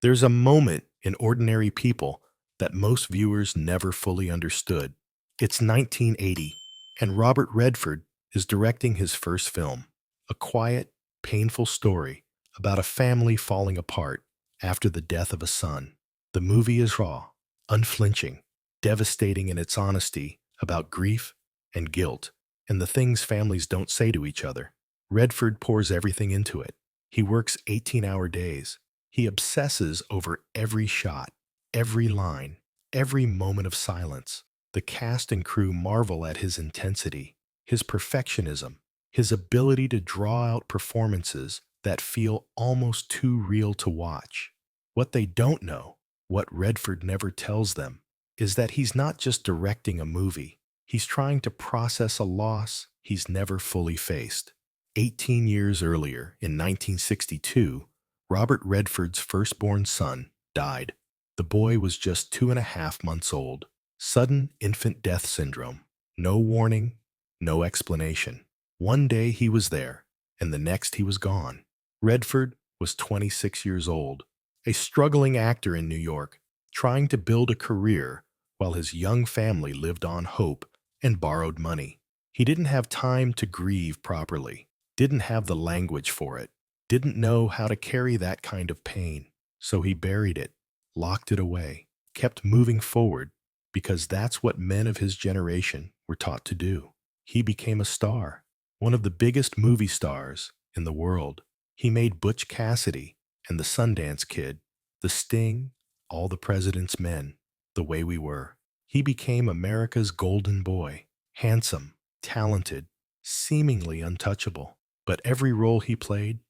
There's a moment in Ordinary People that most viewers never fully understood. It's 1980, and Robert Redford is directing his first film, a quiet, painful story about a family falling apart after the death of a son. The movie is raw, unflinching, devastating in its honesty about grief and guilt and the things families don't say to each other. Redford pours everything into it. He works 18-hour days. He obsesses over every shot, every line, every moment of silence. The cast and crew marvel at his intensity, his perfectionism, his ability to draw out performances that feel almost too real to watch. What they don't know, what Redford never tells them, is that he's not just directing a movie. He's trying to process a loss he's never fully faced. 18 years earlier, in 1962, Robert Redford's firstborn son died. The boy was just 2.5 months old. Sudden infant death syndrome. No warning, no explanation. One day he was there, and the next he was gone. Redford was 26 years old, a struggling actor in New York, trying to build a career while his young family lived on hope and borrowed money. He didn't have time to grieve properly, didn't have the language for it, didn't know how to carry that kind of pain. So he buried it, locked it away, kept moving forward, because that's what men of his generation were taught to do. He became a star, one of the biggest movie stars in the world. He made Butch Cassidy and the Sundance Kid, The Sting, All the President's Men, The Way We Were. He became America's golden boy, handsome, talented, seemingly untouchable. But every role he played,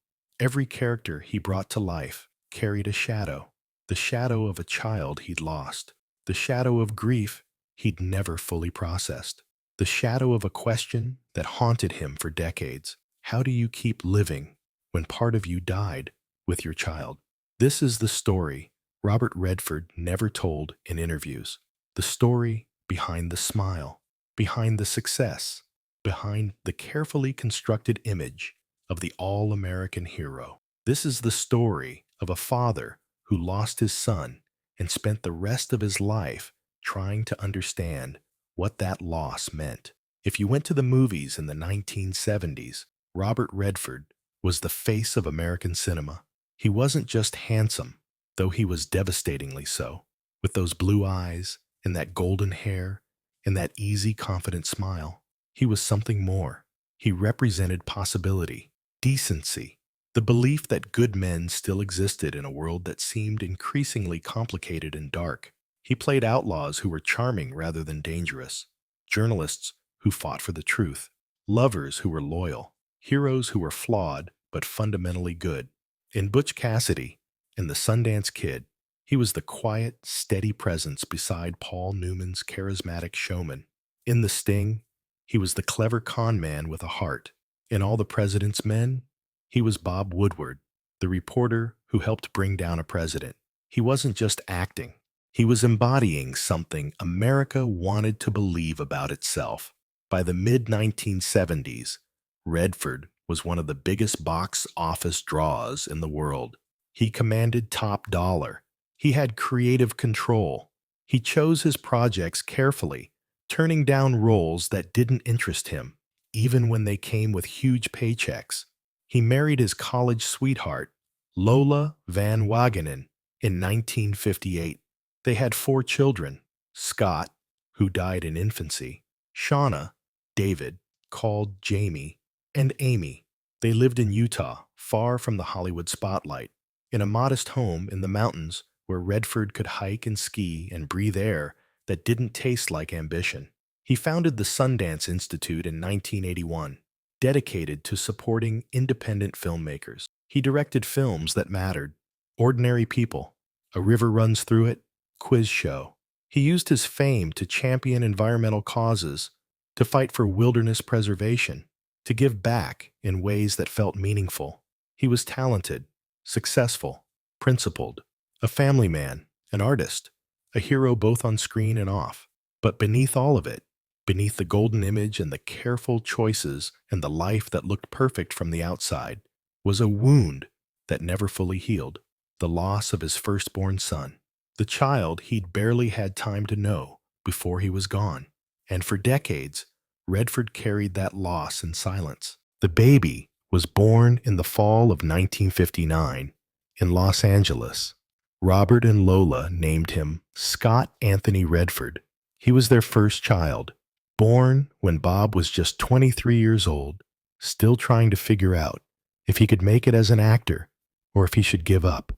every character he brought to life, carried a shadow, the shadow of a child he'd lost, the shadow of grief he'd never fully processed, the shadow of a question that haunted him for decades. How do you keep living when part of you died with your child? This is the story Robert Redford never told in interviews. The story behind the smile, behind the success, behind the carefully constructed image of the all-American hero. This is the story of a father who lost his son and spent the rest of his life trying to understand what that loss meant. If you went to the movies in the 1970s, Robert Redford was the face of American cinema. He wasn't just handsome, though he was devastatingly so, with those blue eyes and that golden hair and that easy, confident smile. He was something more. He represented possibility, decency, the belief that good men still existed in a world that seemed increasingly complicated and dark. He played outlaws who were charming rather than dangerous, journalists who fought for the truth, lovers who were loyal, heroes who were flawed but fundamentally good. In Butch Cassidy and the Sundance Kid, he was the quiet, steady presence beside Paul Newman's charismatic showman. In The Sting, he was the clever con man with a heart. In All the President's Men, he was Bob Woodward, the reporter who helped bring down a president. He wasn't just acting. He was embodying something America wanted to believe about itself. By the mid-1970s, Redford was one of the biggest box office draws in the world. He commanded top dollar. He had creative control. He chose his projects carefully, turning down roles that didn't interest him, even when they came with huge paychecks. He married his college sweetheart, Lola Van Wagenen, in 1958. They had 4 children: Scott, who died in infancy, Shauna, David, called Jamie, and Amy. They lived in Utah, far from the Hollywood spotlight, in a modest home in the mountains where Redford could hike and ski and breathe air that didn't taste like ambition. He founded the Sundance Institute in 1981, dedicated to supporting independent filmmakers. He directed films that mattered: Ordinary People, A River Runs Through It, Quiz Show. He used his fame to champion environmental causes, to fight for wilderness preservation, to give back in ways that felt meaningful. He was talented, successful, principled, a family man, an artist, a hero both on screen and off. But beneath all of it, beneath the golden image and the careful choices and the life that looked perfect from the outside, was a wound that never fully healed. the loss of his firstborn son, the child he'd barely had time to know before he was gone. And for decades, Redford carried that loss in silence. The baby was born in the fall of 1959 in Los Angeles. Robert and Lola named him Scott Anthony Redford. He was their first child, born when Bob was just 23 years old, still trying to figure out if he could make it as an actor or if he should give up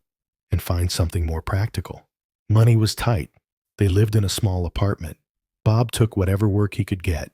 and find something more practical. Money was tight. They lived in a small apartment. Bob took whatever work he could get,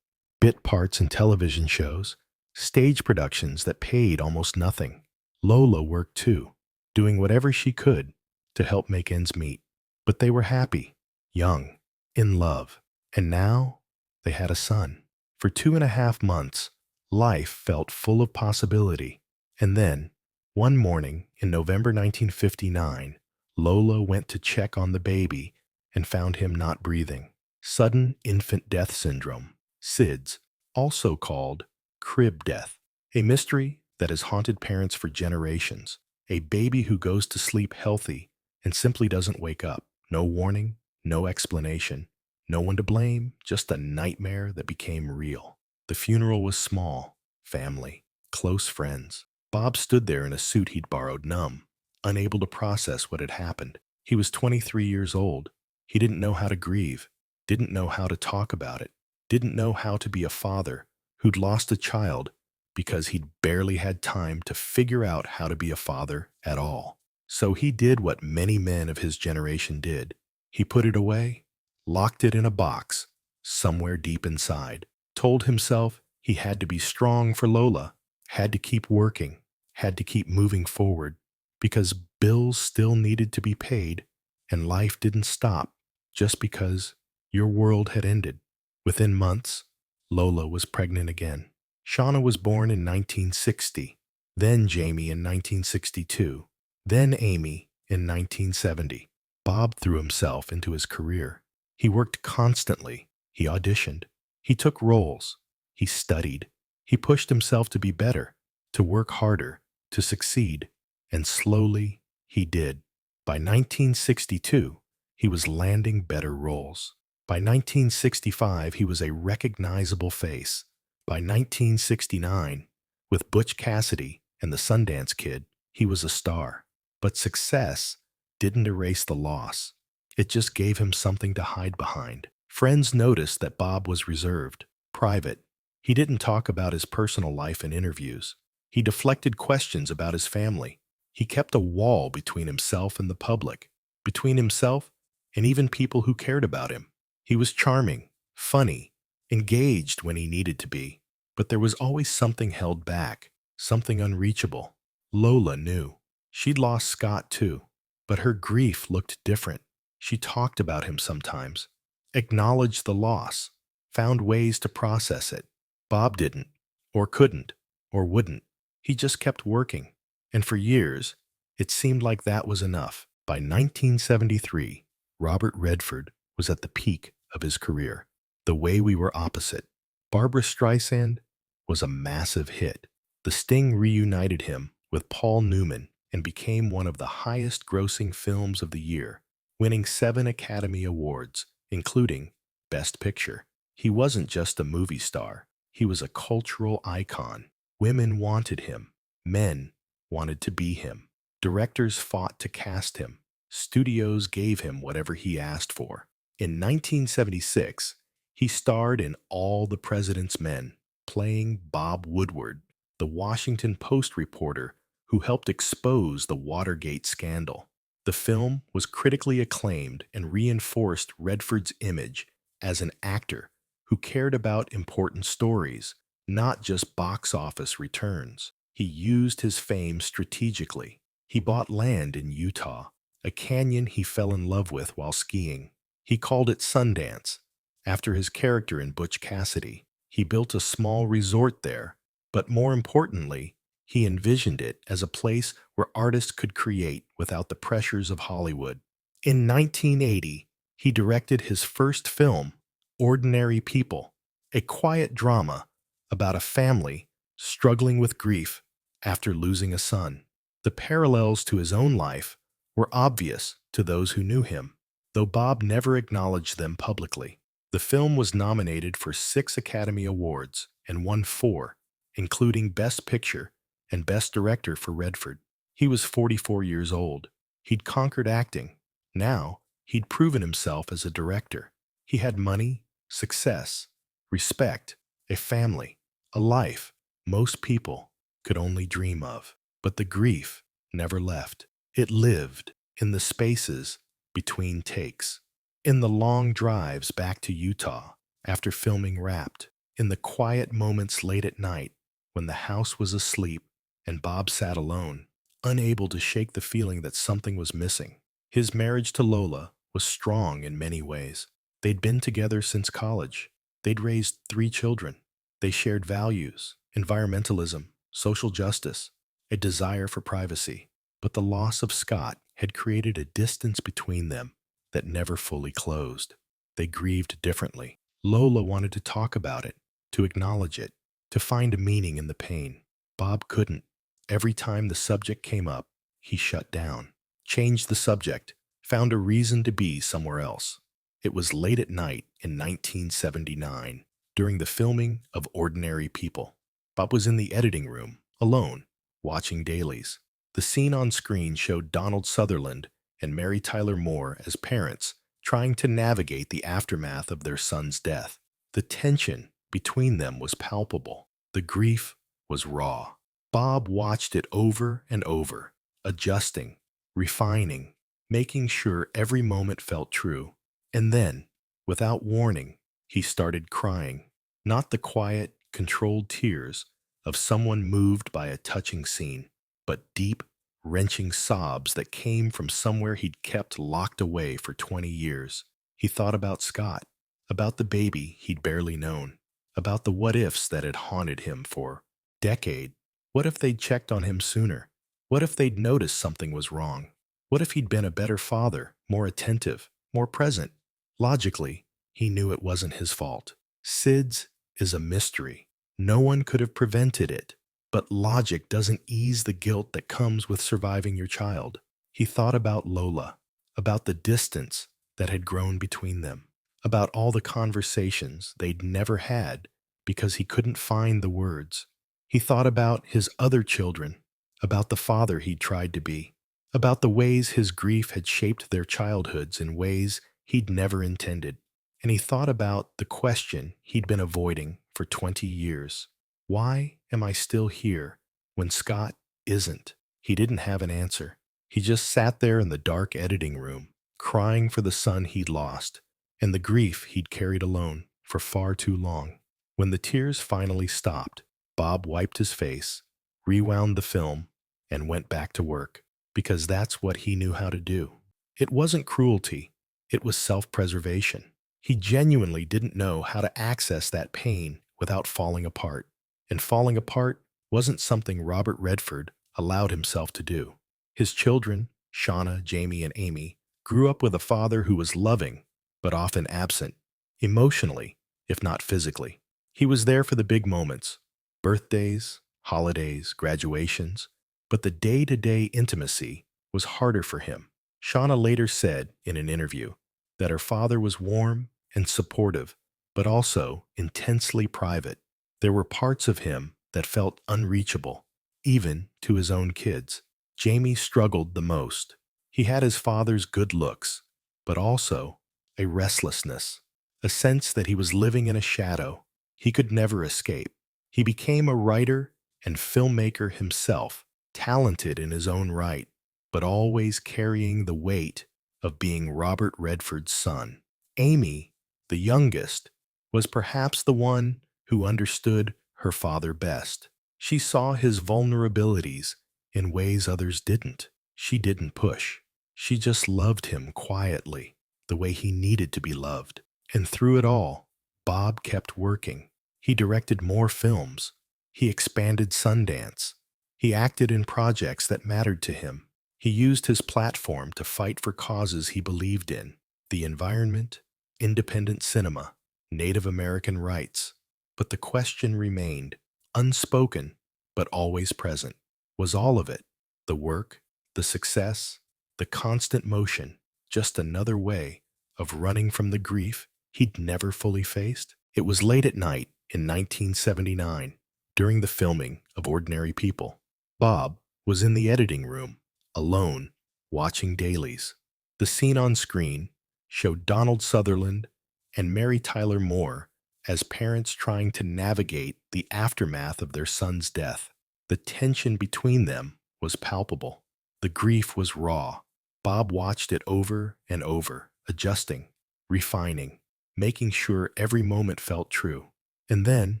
bit parts in television shows, stage productions that paid almost nothing. Lola worked too, doing whatever she could to help make ends meet. But they were happy, young, in love, and now they had a son. For 2.5 months, life felt full of possibility. And then, one morning in November 1959, Lola went to check on the baby and found him not breathing. Sudden infant death syndrome, SIDS, also called crib death, a mystery that has haunted parents for generations. A baby who goes to sleep healthy and simply doesn't wake up. No warning, no explanation, no one to blame, just a nightmare that became real. The funeral was small, family, close friends. Bob stood there in a suit he'd borrowed, numb, unable to process what had happened. He was 23 years old. He didn't know how to grieve, didn't know how to talk about it, didn't know how to be a father who'd lost a child because he'd barely had time to figure out how to be a father at all. So he did what many men of his generation did. He put it away, locked it in a box somewhere deep inside, told himself he had to be strong for Lola, had to keep working, had to keep moving forward, because bills still needed to be paid and life didn't stop just because your world had ended. Within months, Lola was pregnant again. Shauna was born in 1960, then Jamie in 1962, then Amy in 1970. Bob threw himself into his career. He worked constantly. He auditioned. He took roles. He studied. He pushed himself to be better, to work harder, to succeed. And slowly, he did. By 1962, he was landing better roles. By 1965, he was a recognizable face. By 1969, with Butch Cassidy and the Sundance Kid, he was a star. But success didn't erase the loss. It just gave him something to hide behind. Friends noticed that Bob was reserved, private. He didn't talk about his personal life in interviews. He deflected questions about his family. He kept a wall between himself and the public, between himself and even people who cared about him. He was charming, funny, engaged when he needed to be, but there was always something held back, something unreachable. Lola knew. She'd lost Scott too, but her grief looked different. She talked about him sometimes, acknowledged the loss, found ways to process it. Bob didn't, or couldn't, or wouldn't. He just kept working, and for years, it seemed like that was enough. By 1973, Robert Redford was at the peak of his career. The Way We Were Opposite, Barbra Streisand, was a massive hit. The Sting reunited him with Paul Newman and became one of the highest-grossing films of the year, winning 7 Academy Awards, including Best Picture. He wasn't just a movie star. He was a cultural icon. Women wanted him. Men wanted to be him. Directors fought to cast him. Studios gave him whatever he asked for. In 1976, he starred in All the President's Men, playing Bob Woodward, the Washington Post reporter who helped expose the Watergate scandal. The film was critically acclaimed and reinforced Redford's image as an actor who cared about important stories, not just box office returns. He used his fame strategically. He bought land in Utah, a canyon he fell in love with while skiing. He called it Sundance, after his character in Butch Cassidy. He built a small resort there, but more importantly, he envisioned it as a place where artists could create without the pressures of Hollywood. In 1980, he directed his first film, Ordinary People, a quiet drama about a family struggling with grief after losing a son. The parallels to his own life were obvious to those who knew him, though Bob never acknowledged them publicly. The film was nominated for 6 Academy Awards and won 4, including Best Picture and Best Director for Redford. He was 44 years old. He'd conquered acting. Now, he'd proven himself as a director. He had money, success, respect, a family, a life most people could only dream of. But the grief never left. It lived in the spaces between takes, in the long drives back to Utah after filming Wrapped, in the quiet moments late at night when the house was asleep and Bob sat alone, unable to shake the feeling that something was missing. His marriage to Lola was strong in many ways. They'd been together since college. They'd raised 3 children. They shared values, environmentalism, social justice, a desire for privacy. But the loss of Scott had created a distance between them that never fully closed. They grieved differently. Lola wanted to talk about it, to acknowledge it, to find a meaning in the pain. Bob couldn't. Every time the subject came up, he shut down, changed the subject, found a reason to be somewhere else. It was late at night in 1979, during the filming of Ordinary People. Bob was in the editing room, alone, watching dailies. The scene on screen showed Donald Sutherland and Mary Tyler Moore as parents trying to navigate the aftermath of their son's death. The tension between them was palpable. The grief was raw. Bob watched it over and over, adjusting, refining, making sure every moment felt true. And then, without warning, he started crying. Not the quiet, controlled tears of someone moved by a touching scene, but deep, wrenching sobs that came from somewhere he'd kept locked away for 20 years. He thought about Scott, about the baby he'd barely known, about the what-ifs that had haunted him for decades. What if they'd checked on him sooner? What if they'd noticed something was wrong? What if he'd been a better father, more attentive, more present? Logically, he knew it wasn't his fault. SIDS is a mystery. No one could have prevented it. But logic doesn't ease the guilt that comes with surviving your child. He thought about Lola, about the distance that had grown between them, about all the conversations they'd never had because he couldn't find the words. He thought about his other children, about the father he'd tried to be, about the ways his grief had shaped their childhoods in ways he'd never intended. And he thought about the question he'd been avoiding for 20 years. Why am I still here when Scott isn't? He didn't have an answer. He just sat there in the dark editing room, crying for the son he'd lost and the grief he'd carried alone for far too long. When the tears finally stopped, Bob wiped his face, rewound the film, and went back to work, because that's what he knew how to do. It wasn't cruelty, it was self-preservation. He genuinely didn't know how to access that pain without falling apart. And falling apart wasn't something Robert Redford allowed himself to do. His children, Shauna, Jamie, and Amy, grew up with a father who was loving, but often absent, emotionally, if not physically. He was there for the big moments, birthdays, holidays, graduations, but the day-to-day intimacy was harder for him. Shauna later said in an interview that her father was warm and supportive, but also intensely private. There were parts of him that felt unreachable, even to his own kids. Jamie struggled the most. He had his father's good looks, but also a restlessness, a sense that he was living in a shadow he could never escape. He became a writer and filmmaker himself, talented in his own right, but always carrying the weight of being Robert Redford's son. Amy, the youngest, was perhaps the one who understood her father best. She saw his vulnerabilities in ways others didn't. She didn't push. She just loved him quietly, the way he needed to be loved. And through it all, Bob kept working. He directed more films. He expanded Sundance. He acted in projects that mattered to him. He used his platform to fight for causes he believed in: the environment, independent cinema, Native American rights. But the question remained, unspoken, but always present. Was all of it, the work, the success, The constant motion, just another way of running from the grief he'd never fully faced. It was late at night in 1979, during the filming of Ordinary People. Bob was in the editing room, alone, watching dailies. The scene on screen showed Donald Sutherland and Mary Tyler Moore as parents trying to navigate the aftermath of their son's death. The tension between them was palpable. The grief was raw. Bob watched it over and over, adjusting, refining, making sure every moment felt true. And then,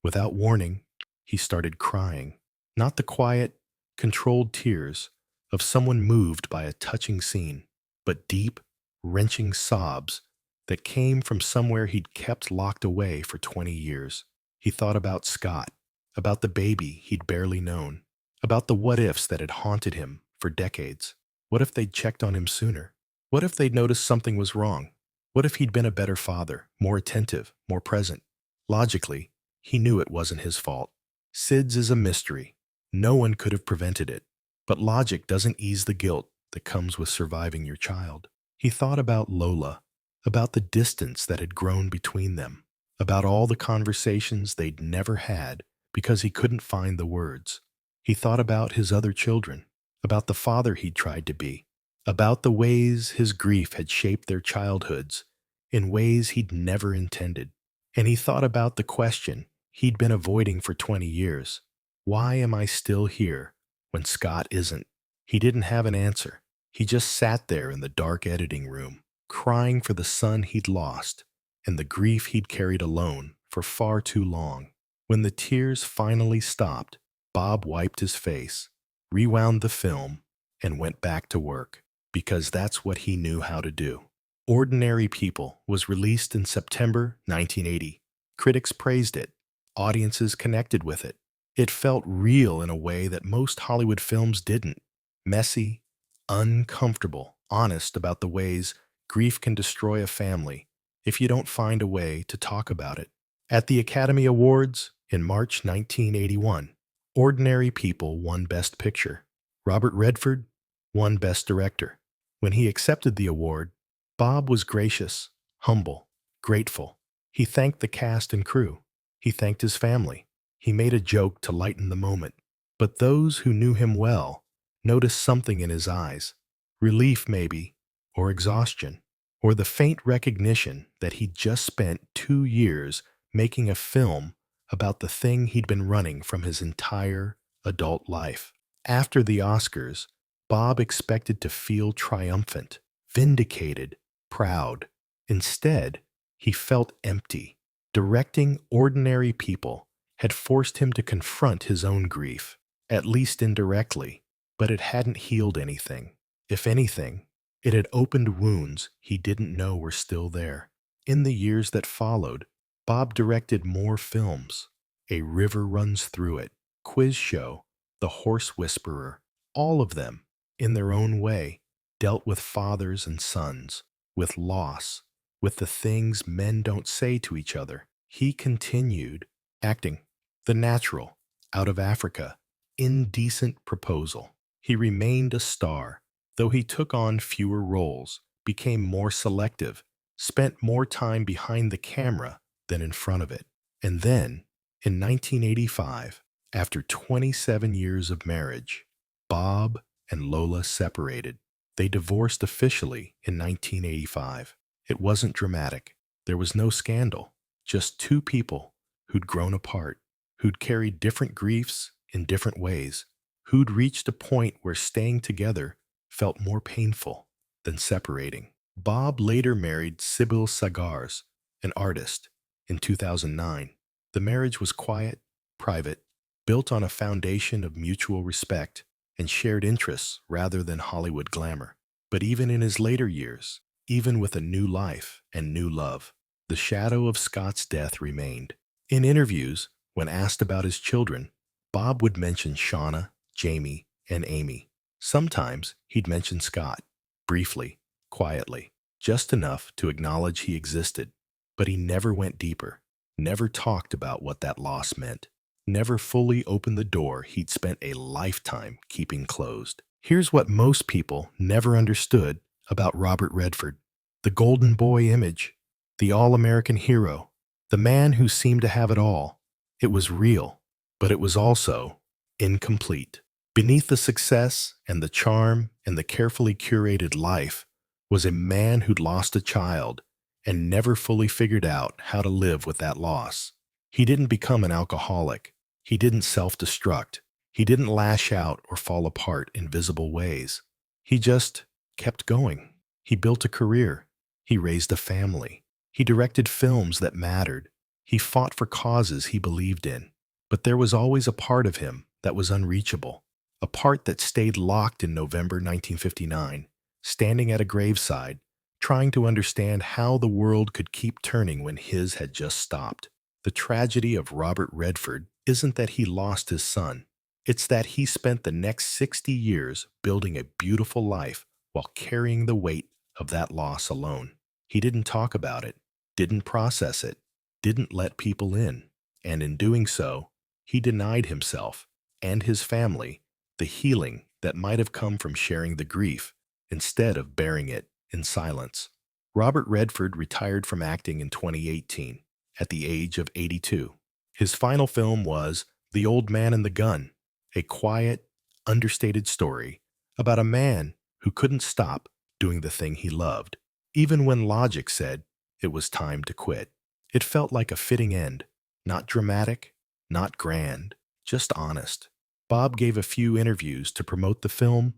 without warning, he started crying. Not the quiet, controlled tears of someone moved by a touching scene, but deep, wrenching sobs that came from somewhere he'd kept locked away for 20 years. He thought about Scott, about the baby he'd barely known, about the what-ifs that had haunted him for decades. What if they'd checked on him sooner? What if they'd noticed something was wrong? What if he'd been a better father, more attentive, more present? Logically, he knew it wasn't his fault. SIDS is a mystery. No one could have prevented it. But logic doesn't ease the guilt that comes with surviving your child. He thought about Lola, about the distance that had grown between them, about all the conversations they'd never had because he couldn't find the words. He thought about his other children, about the father he'd tried to be, about the ways his grief had shaped their childhoods in ways he'd never intended. And he thought about the question he'd been avoiding for 20 years. Why am I still here when Scott isn't? He didn't have an answer. He just sat there in the dark editing room, crying for the son he'd lost and the grief he'd carried alone for far too long. When the tears finally stopped, Bob wiped his face, rewound the film, and went back to work, because that's what he knew how to do. Ordinary People was released in September 1980. Critics praised it. Audiences connected with it. It felt real in a way that most Hollywood films didn't. Messy, uncomfortable, honest about the ways grief can destroy a family if you don't find a way to talk about it. At the Academy Awards in March 1981, Ordinary People won Best Picture. Robert Redford won Best Director. When he accepted the award, Bob was gracious, humble, grateful. He thanked the cast and crew. He thanked his family. He made a joke to lighten the moment. But those who knew him well noticed something in his eyes. Relief, maybe, or exhaustion, or the faint recognition that he'd just spent 2 years making a film about the thing he'd been running from his entire adult life. After the Oscars, Bob expected to feel triumphant, vindicated, proud. Instead, he felt empty. Directing Ordinary People had forced him to confront his own grief, at least indirectly, but it hadn't healed anything. If anything, it had opened wounds he didn't know were still there. In the years that followed, Bob directed more films. A River Runs Through It, Quiz Show, The Horse Whisperer. All of them, in their own way, dealt with fathers and sons, with loss, with the things men don't say to each other. He continued acting. The Natural, Out of Africa, Indecent Proposal. He remained a star, though he took on fewer roles, became more selective, spent more time behind the camera than in front of it. And then, in 1985, after 27 years of marriage, Bob and Lola separated. They divorced officially in 1985. It wasn't dramatic. There was no scandal. Just two people who'd grown apart, who'd carried different griefs in different ways, who'd reached a point where staying together felt more painful than separating. Bob later married Sybil Sagars, an artist, in 2009. The marriage was quiet, private, built on a foundation of mutual respect and shared interests rather than Hollywood glamour. But even in his later years, even with a new life and new love, the shadow of Scott's death remained. In interviews, when asked about his children, Bob would mention Shauna, Jamie, and Amy. Sometimes he'd mention Scott, briefly, quietly, just enough to acknowledge he existed. But he never went deeper, never talked about what that loss meant, never fully opened the door he'd spent a lifetime keeping closed. Here's what most people never understood about Robert Redford: the golden boy image, the all-American hero, the man who seemed to have it all. It was real, but it was also incomplete. Beneath the success and the charm and the carefully curated life was a man who'd lost a child and never fully figured out how to live with that loss. He didn't become an alcoholic. He didn't self-destruct. He didn't lash out or fall apart in visible ways. He just kept going. He built a career. He raised a family. He directed films that mattered. He fought for causes he believed in. But there was always a part of him that was unreachable, a part that stayed locked in November 1959, standing at a graveside, trying to understand how the world could keep turning when his had just stopped. The tragedy of Robert Redford isn't that he lost his son. It's that he spent the next 60 years building a beautiful life while carrying the weight of that loss alone. He didn't talk about it, didn't process it, didn't let people in, and in doing so, he denied himself and his family the healing that might have come from sharing the grief instead of bearing it in silence. Robert Redford retired from acting in 2018 at the age of 82. His final film was The Old Man and the Gun, a quiet, understated story about a man who couldn't stop doing the thing he loved, even when logic said it was time to quit. It felt like a fitting end, not dramatic, not grand, just honest. Bob gave a few interviews to promote the film,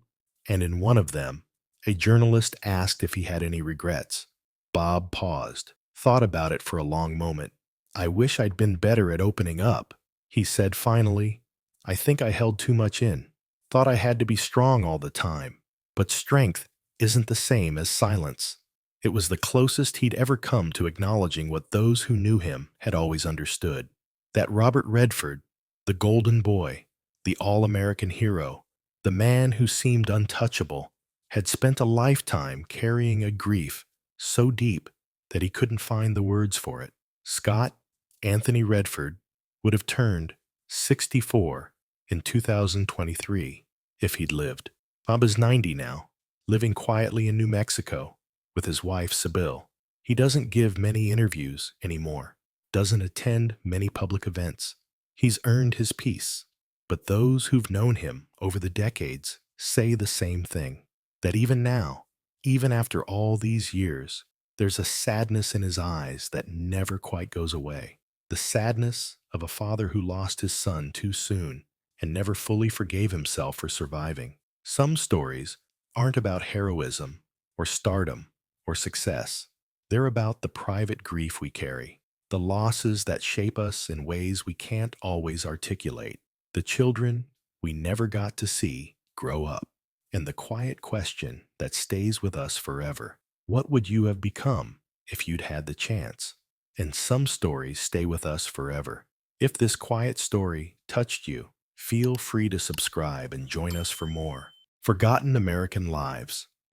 and in one of them, a journalist asked if he had any regrets. Bob paused, thought about it for a long moment. "I wish I'd been better at opening up," he said finally. "I think I held too much in. Thought I had to be strong all the time. But strength isn't the same as silence." It was the closest he'd ever come to acknowledging what those who knew him had always understood: that Robert Redford, the golden boy, the all-American hero, the man who seemed untouchable, had spent a lifetime carrying a grief so deep that he couldn't find the words for it. Scott Anthony Redford would have turned 64 in 2023 if he'd lived. Bob is 90 now, living quietly in New Mexico with his wife Sybil. He doesn't give many interviews anymore, doesn't attend many public events. He's earned his peace. But those who've known him over the decades say the same thing, that even now, even after all these years, there's a sadness in his eyes that never quite goes away. The sadness of a father who lost his son too soon and never fully forgave himself for surviving. Some stories aren't about heroism or stardom or success. They're about the private grief we carry, the losses that shape us in ways we can't always articulate, the children we never got to see grow up, and the quiet question that stays with us forever: what would you have become if you'd had the chance? And some stories stay with us forever. If this quiet story touched you, feel free to subscribe and join us for more Forgotten American Lives.